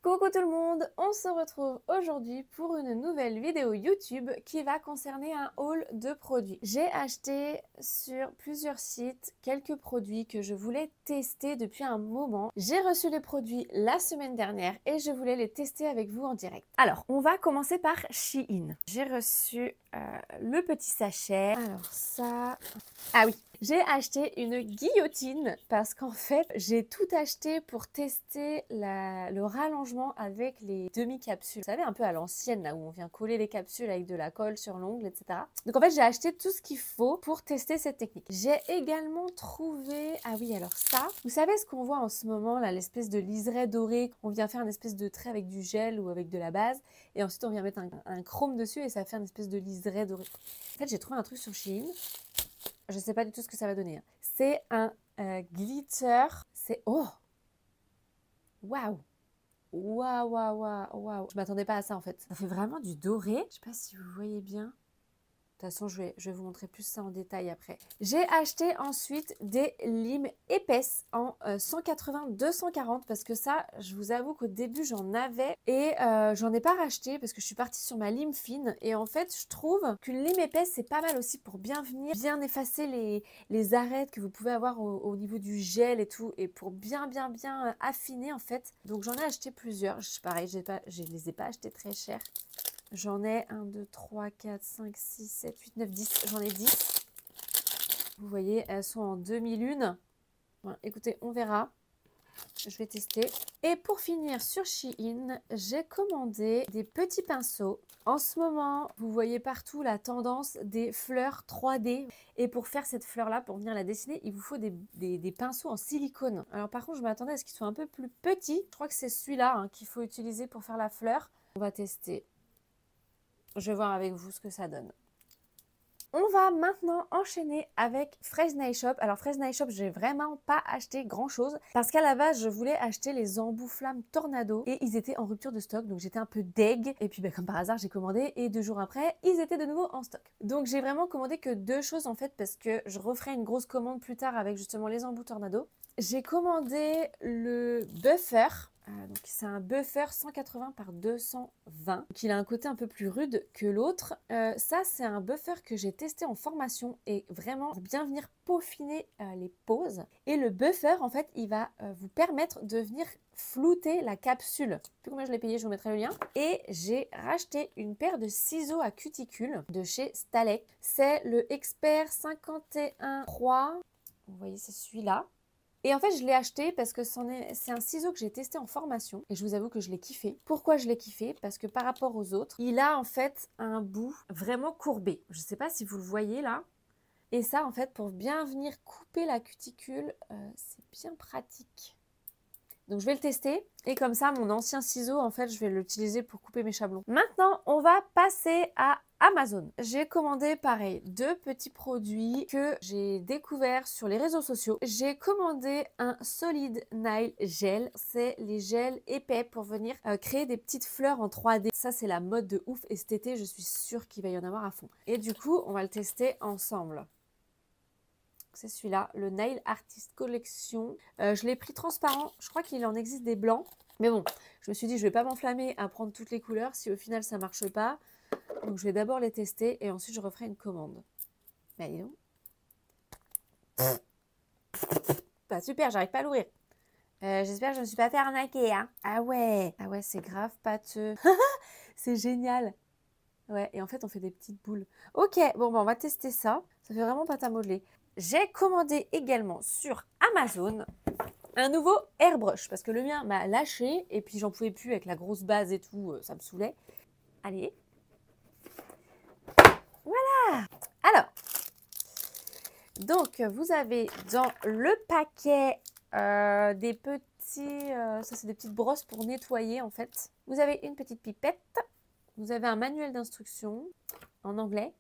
Coucou tout le monde, on se retrouve aujourd'hui pour une nouvelle vidéo YouTube qui va concerner un haul de produits. J'ai acheté sur plusieurs sites quelques produits que je voulais tester depuis un moment. J'ai reçu les produits la semaine dernière et je voulais les tester avec vous en direct. Alors, on va commencer par Shein. J'ai reçu le petit sachet. Alors ça... Ah oui, j'ai acheté une guillotine parce qu'en fait, j'ai tout acheté pour tester le rallongement avec les demi-capsules. Vous savez, un peu à l'ancienne, là où on vient coller les capsules avec de la colle sur l'ongle, etc. Donc en fait, j'ai acheté tout ce qu'il faut pour tester cette technique. J'ai également trouvé... Ah oui, alors ça, vous savez ce qu'on voit en ce moment, là, l'espèce de liseré doré. On vient faire une espèce de trait avec du gel ou avec de la base. Et ensuite, on vient mettre un chrome dessus et ça fait une espèce de liseré doré. En fait, j'ai trouvé un truc sur Shein. Je ne sais pas du tout ce que ça va donner. Hein. C'est un glitter. C'est... Oh! Waouh! Waouh, waouh, waouh, waouh! Je m'attendais pas à ça en fait. Ça fait vraiment du doré. Je ne sais pas si vous voyez bien. De toute façon, je vais vous montrer plus ça en détail après. J'ai acheté ensuite des limes épaisses en 180-240 parce que ça, je vous avoue qu'au début, j'en avais et j'en ai pas racheté parce que je suis partie sur ma lime fine. Et en fait, je trouve qu'une lime épaisse, c'est pas mal aussi pour bien venir, bien effacer les arêtes que vous pouvez avoir au niveau du gel et tout et pour bien affiner en fait. Donc, j'en ai acheté plusieurs. Pareil, je les ai pas achetés très chers. J'en ai 1, 2, 3, 4, 5, 6, 7, 8, 9, 10. J'en ai 10. Vous voyez, elles sont en demi-lune. Bon, écoutez, on verra. Je vais tester. Et pour finir sur Shein, j'ai commandé des petits pinceaux. En ce moment, vous voyez partout la tendance des fleurs 3D. Et pour faire cette fleur-là, pour venir la dessiner, il vous faut des pinceaux en silicone. Alors par contre, je m'attendais à ce qu'ils soient un peu plus petits. Je crois que c'est celui-là qu'il faut utiliser pour faire la fleur. On va tester. Je vais voir avec vous ce que ça donne. On va maintenant enchaîner avec Fresh Nail Shop. Alors Fresh Nail Shop, j'ai vraiment pas acheté grand chose parce qu'à la base, je voulais acheter les embouts flammes Tornado et ils étaient en rupture de stock. Donc j'étais un peu deg. Et puis comme par hasard, j'ai commandé et 2 jours après, ils étaient de nouveau en stock. Donc j'ai vraiment commandé que 2 choses en fait parce que je referai une grosse commande plus tard avec justement les embouts Tornado. J'ai commandé le buffer. Donc c'est un buffer 180 par 220. Donc il a un côté un peu plus rude que l'autre. Ça c'est un buffer que j'ai testé en formation et vraiment pour bien venir peaufiner les poses. Et le buffer en fait il va vous permettre de venir flouter la capsule. Je sais plus combien je l'ai payé, je vous mettrai le lien. Et j'ai racheté une paire de ciseaux à cuticule de chez Stalek. C'est le Expert 51 3. Vous voyez c'est celui-là. Et en fait, je l'ai acheté parce que c'est un ciseau que j'ai testé en formation et je vous avoue que je l'ai kiffé. Pourquoi je l'ai kiffé? Parce que par rapport aux autres, il a en fait un bout vraiment courbé. Je ne sais pas si vous le voyez là. Et ça, en fait, pour bien venir couper la cuticule, c'est bien pratique. Donc je vais le tester et comme ça mon ancien ciseau en fait je vais l'utiliser pour couper mes chablons. Maintenant on va passer à Amazon. J'ai commandé pareil 2 petits produits que j'ai découverts sur les réseaux sociaux. J'ai commandé un Solid Nail Gel. C'est les gels épais pour venir créer des petites fleurs en 3D. Ça c'est la mode de ouf et cet été je suis sûre qu'il va y en avoir à fond. Et du coup on va le tester ensemble. C'est celui-là, le Nail Artist Collection. Je l'ai pris transparent. Je crois qu'il en existe des blancs. Mais bon, je me suis dit, je ne vais pas m'enflammer à prendre toutes les couleurs si au final ça ne marche pas. Donc je vais d'abord les tester et ensuite je referai une commande. Bah dis donc. Bah super, j'arrive pas à l'ouvrir. J'espère que je ne me suis pas fait arnaquer. Hein. Ah ouais, c'est grave pâteux. C'est génial. Ouais, et en fait on fait des petites boules. Ok, bon bah on va tester ça. Ça fait vraiment pâte à modeler. J'ai commandé également sur Amazon un nouveau airbrush parce que le mien m'a lâché et puis j'en pouvais plus avec la grosse base et tout, ça me saoulait. Allez. Voilà. Alors, donc vous avez dans le paquet des petits, ça c'est des petites brosses pour nettoyer en fait. Vous avez une petite pipette, vous avez un manuel d'instruction en anglais.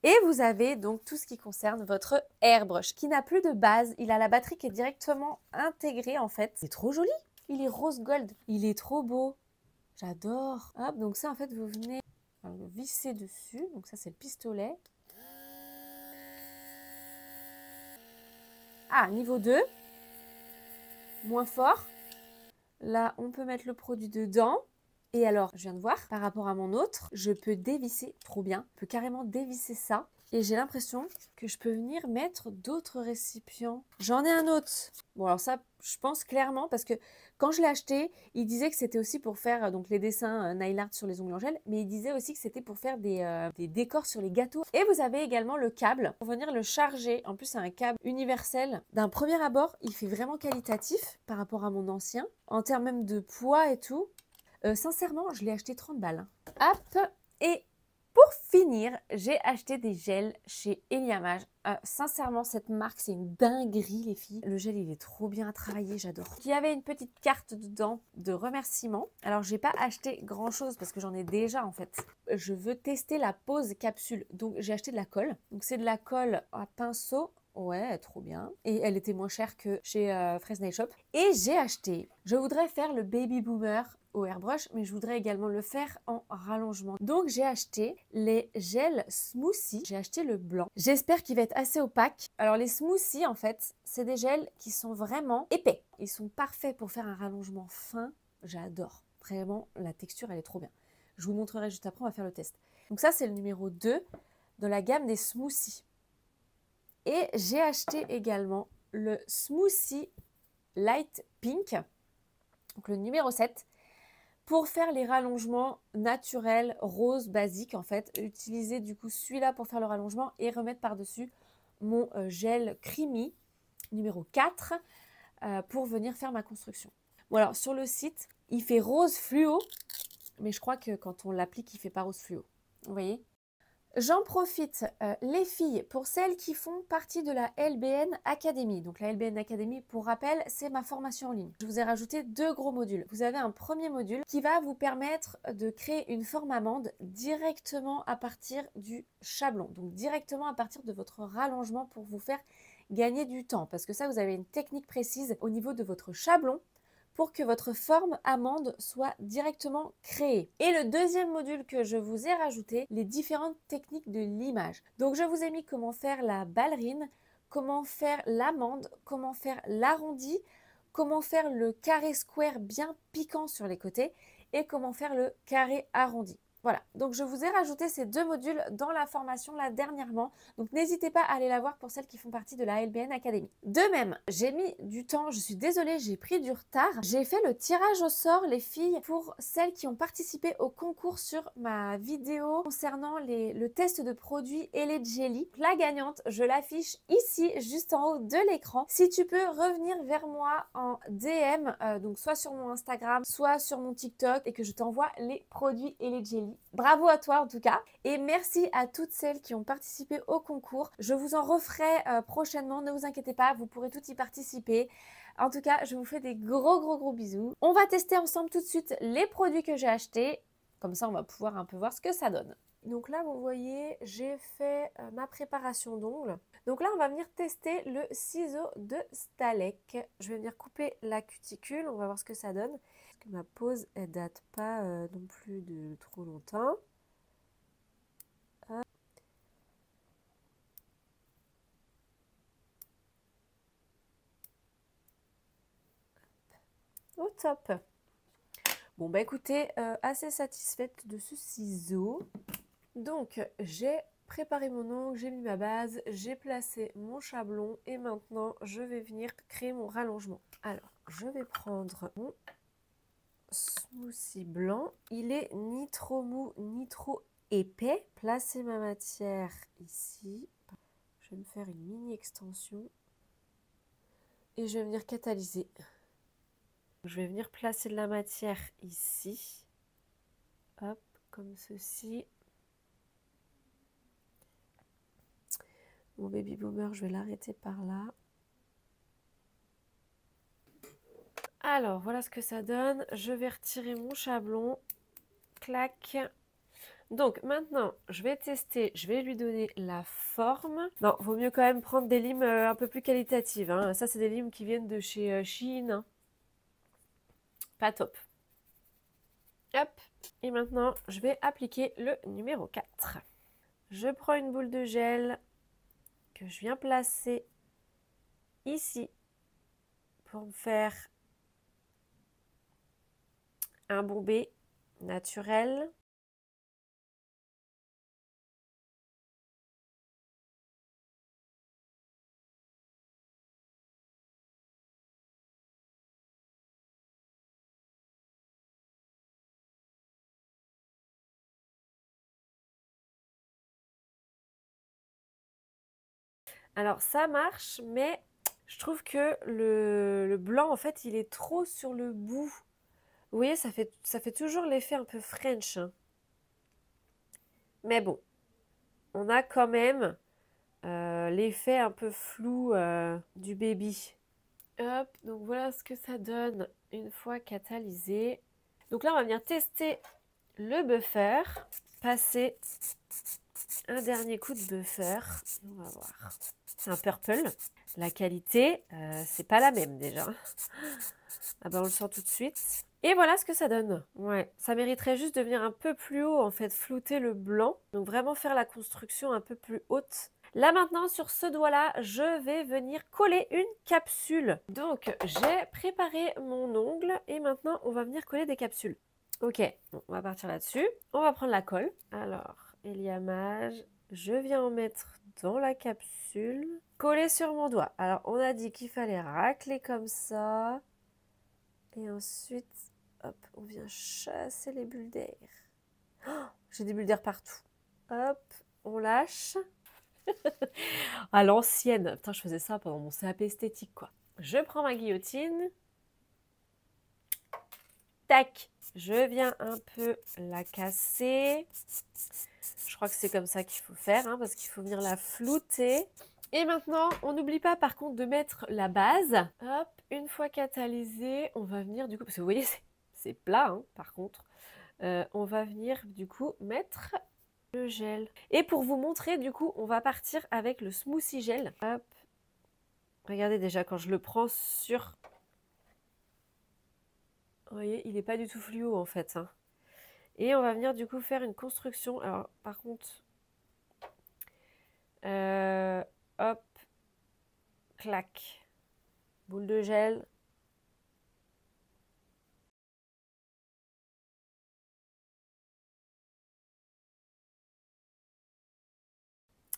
Et vous avez donc tout ce qui concerne votre airbrush qui n'a plus de base. Il a la batterie qui est directement intégrée en fait. C'est trop joli. Il est rose gold. Il est trop beau. J'adore. Hop, donc ça en fait vous venez le visser dessus. Donc ça c'est le pistolet. Ah, niveau 2. Moins fort. Là, on peut mettre le produit dedans. Et alors, je viens de voir, par rapport à mon autre, je peux dévisser, trop bien, je peux carrément dévisser ça. Et j'ai l'impression que je peux venir mettre d'autres récipients. J'en ai un autre. Bon, alors ça, je pense clairement, parce que quand je l'ai acheté, il disait que c'était aussi pour faire donc les dessins nail art sur les ongles en gel, mais il disait aussi que c'était pour faire des décors sur les gâteaux. Et vous avez également le câble pour venir le charger. En plus, c'est un câble universel. D'un premier abord, il fait vraiment qualitatif par rapport à mon ancien, en termes même de poids et tout. Sincèrement, je l'ai acheté 30 balles. Hop, et pour finir, j'ai acheté des gels chez Eliamage. Sincèrement, cette marque, c'est une dinguerie, les filles. Le gel, il est trop bien à travailler, j'adore. Il y avait une petite carte dedans de remerciement. Alors, j'ai pas acheté grand-chose parce que j'en ai déjà, en fait. Je veux tester la pose capsule. Donc, j'ai acheté de la colle. Donc, c'est de la colle à pinceau. Ouais, trop bien. Et elle était moins chère que chez Fresnel Shop. Et j'ai acheté, je voudrais faire le Baby Boomer au airbrush, mais je voudrais également le faire en rallongement. Donc j'ai acheté les gels Smoothie. J'ai acheté le blanc. J'espère qu'il va être assez opaque. Alors les Smoothie, en fait, c'est des gels qui sont vraiment épais. Ils sont parfaits pour faire un rallongement fin. J'adore. Vraiment, la texture, elle est trop bien. Je vous montrerai juste après, on va faire le test. Donc ça, c'est le numéro 2 de la gamme des Smoothie. Et j'ai acheté également le Smoothie Light Pink, donc le numéro 7, pour faire les rallongements naturels, rose, basique en fait. Utiliser du coup celui-là pour faire le rallongement et remettre par-dessus mon gel creamy numéro 4 pour venir faire ma construction. Bon alors sur le site, il fait rose fluo, mais je crois que quand on l'applique, il ne fait pas rose fluo. Vous voyez ? J'en profite, les filles, pour celles qui font partie de la LBN Academy. Donc la LBN Academy, pour rappel, c'est ma formation en ligne. Je vous ai rajouté 2 gros modules. Vous avez un premier module qui va vous permettre de créer une forme amande directement à partir du chablon. Donc directement à partir de votre rallongement pour vous faire gagner du temps. Parce que ça, vous avez une technique précise au niveau de votre chablon pour que votre forme amande soit directement créée. Et le deuxième module que je vous ai rajouté, les différentes techniques de l'image. Donc je vous ai mis comment faire la ballerine, comment faire l'amande, comment faire l'arrondi, comment faire le carré square bien piquant sur les côtés et comment faire le carré arrondi. Voilà, donc je vous ai rajouté ces 2 modules dans la formation là dernièrement. Donc n'hésitez pas à aller la voir pour celles qui font partie de la LBN Academy. De même, j'ai mis du temps, je suis désolée, j'ai pris du retard. J'ai fait le tirage au sort, les filles, pour celles qui ont participé au concours sur ma vidéo concernant le test de produits et les jelly. La gagnante, je l'affiche ici, juste en haut de l'écran. Si tu peux revenir vers moi en DM, donc soit sur mon Instagram, soit sur mon TikTok, et que je t'envoie les produits et les jelly. Bravo à toi en tout cas et merci à toutes celles qui ont participé au concours. Je vous en referai prochainement, ne vous inquiétez pas, vous pourrez toutes y participer. En tout cas, je vous fais des gros bisous. On va tester ensemble tout de suite les produits que j'ai achetés. Comme ça, on va pouvoir un peu voir ce que ça donne. Donc là, vous voyez, j'ai fait ma préparation d'ongles. Donc là, on va venir tester le ciseau de Stalek. Je vais venir couper la cuticule, on va voir ce que ça donne. Parce que ma pose, elle date pas non plus de trop longtemps. Hop. Au top. Bon, bah écoutez, assez satisfaite de ce ciseau. Donc, j'ai préparé mon ongle, j'ai mis ma base, j'ai placé mon chablon et maintenant, je vais venir créer mon rallongement. Alors, je vais prendre mon smoothie blanc. Il est ni trop mou, ni trop épais. Placer ma matière ici. Je vais me faire une mini extension. Et je vais venir catalyser. Je vais venir placer de la matière ici. Hop, comme ceci. Mon baby boomer, je vais l'arrêter par là. Alors, voilà ce que ça donne. Je vais retirer mon chablon. Clac. Donc, maintenant, je vais tester. Je vais lui donner la forme. Non, vaut mieux quand même prendre des limes un peu plus qualitatives. Hein. Ça, c'est des limes qui viennent de chez Shein. Hein. Pas top. Hop. Et maintenant, je vais appliquer le numéro 4. Je prends une boule de gel que je viens placer ici pour me faire un bombé naturel. Alors ça marche, mais je trouve que le blanc, en fait, il est trop sur le bout. Vous voyez, ça fait toujours l'effet un peu French, hein. Mais bon, on a quand même l'effet un peu flou du baby. Hop, donc voilà ce que ça donne une fois catalysé. Donc là, on va venir tester le buffer, passer un dernier coup de buffer. On va voir. C'est un purple. La qualité, c'est pas la même déjà. Ah ben on le sent tout de suite. Et voilà ce que ça donne. Ouais, ça mériterait juste de venir un peu plus haut, en fait, flouter le blanc. Donc vraiment faire la construction un peu plus haute. Là maintenant, sur ce doigt-là, je vais venir coller une capsule. Donc j'ai préparé mon ongle et maintenant on va venir coller des capsules. Ok, bon, on va partir là-dessus. On va prendre la colle. Alors, éliamage, je viens en mettre dans la capsule. Coller sur mon doigt. Alors, on a dit qu'il fallait racler comme ça. Et ensuite, hop, on vient chasser les bulles d'air. Oh, j'ai des bulles d'air partout. Hop, on lâche. À l'ancienne. Putain, je faisais ça pendant mon CAP esthétique, quoi. Je prends ma guillotine. Tac. Je viens un peu la casser. Je crois que c'est comme ça qu'il faut faire, hein, parce qu'il faut venir la flouter. Et maintenant, on n'oublie pas par contre de mettre la base. Hop, une fois catalysé, on va venir du coup, parce que vous voyez, c'est plat, hein, par contre. On va venir du coup mettre le gel. Et pour vous montrer, du coup, on va partir avec le smoothie gel. Hop. Regardez déjà, quand je le prends sur... Vous voyez, il n'est pas du tout fluo en fait, hein. Et on va venir du coup faire une construction. Alors, par contre... hop. Clac. Boule de gel.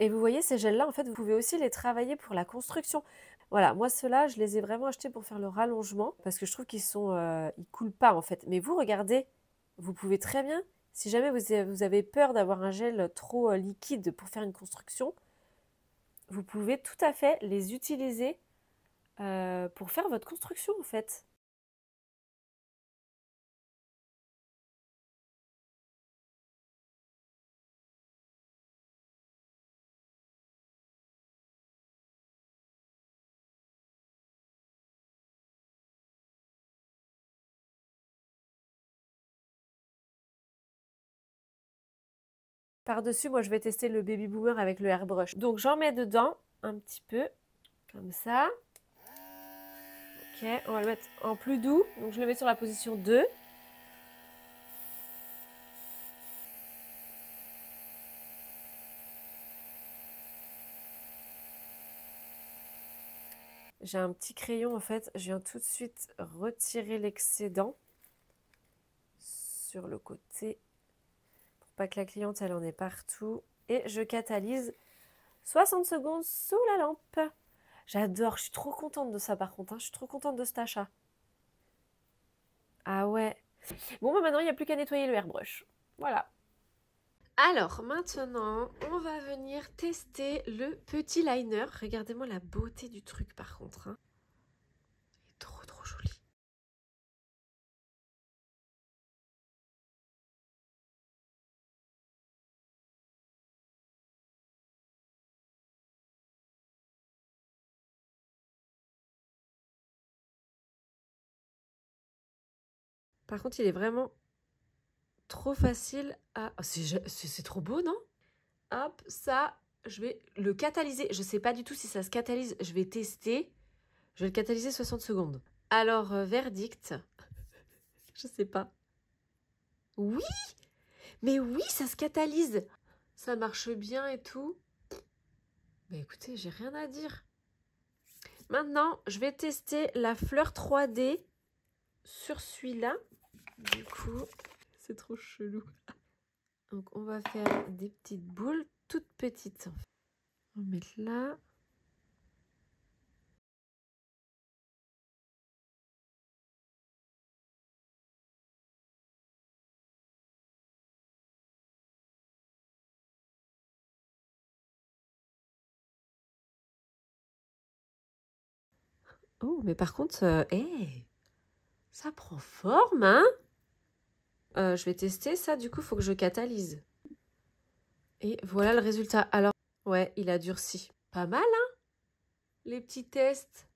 Et vous voyez, ces gels-là, en fait, vous pouvez aussi les travailler pour la construction. Voilà, moi, ceux-là, je les ai vraiment achetés pour faire le rallongement parce que je trouve qu'ils ils coulent pas, en fait. Mais vous, regardez, vous pouvez très bien, si jamais vous avez peur d'avoir un gel trop liquide pour faire une construction, vous pouvez tout à fait les utiliser pour faire votre construction, en fait. Par-dessus, moi, je vais tester le Baby Boomer avec le airbrush. Donc, j'en mets dedans un petit peu, comme ça. Ok, on va le mettre en plus doux. Donc, je le mets sur la position 2. J'ai un petit crayon, en fait. Je viens tout de suite retirer l'excédent sur le côté pour pas que la cliente, elle en ait partout. Et je catalyse 60 secondes sous la lampe. J'adore, je suis trop contente de ça par contre, hein. Je suis trop contente de cet achat. Ah ouais. Bon, bah maintenant, il n'y a plus qu'à nettoyer le airbrush. Voilà. Alors maintenant, on va venir tester le petit liner. Regardez-moi la beauté du truc par contre, hein. Il est trop trop joli. Par contre, il est vraiment trop facile à... Oh, c'est trop beau, non? Hop, ça, je vais le catalyser. Je sais pas du tout si ça se catalyse. Je vais tester. Je vais le catalyser 60 secondes. Alors, verdict. Je sais pas. Oui! Mais oui, ça se catalyse. Ça marche bien et tout. Bah écoutez, j'ai rien à dire. Maintenant, je vais tester la fleur 3D sur celui-là. Du coup, c'est trop chelou. Donc, on va faire des petites boules toutes petites. On va mettre là. Oh, mais par contre, ça prend forme, hein? Je vais tester ça, du coup, il faut que je catalyse. Et voilà le résultat. Alors, ouais, il a durci. Pas mal, hein? Les petits tests.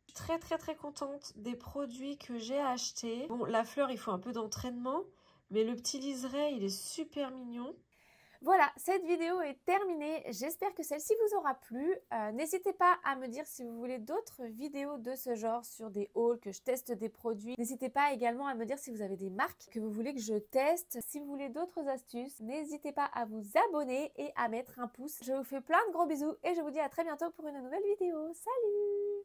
Je suis très contente des produits que j'ai achetés. Bon, la fleur, il faut un peu d'entraînement, mais le petit liseré, il est super mignon. Voilà, cette vidéo est terminée. J'espère que celle-ci vous aura plu. N'hésitez pas à me dire si vous voulez d'autres vidéos de ce genre sur des hauls, que je teste des produits. N'hésitez pas également à me dire si vous avez des marques que vous voulez que je teste. Si vous voulez d'autres astuces, n'hésitez pas à vous abonner et à mettre un pouce. Je vous fais plein de gros bisous et je vous dis à très bientôt pour une nouvelle vidéo. Salut!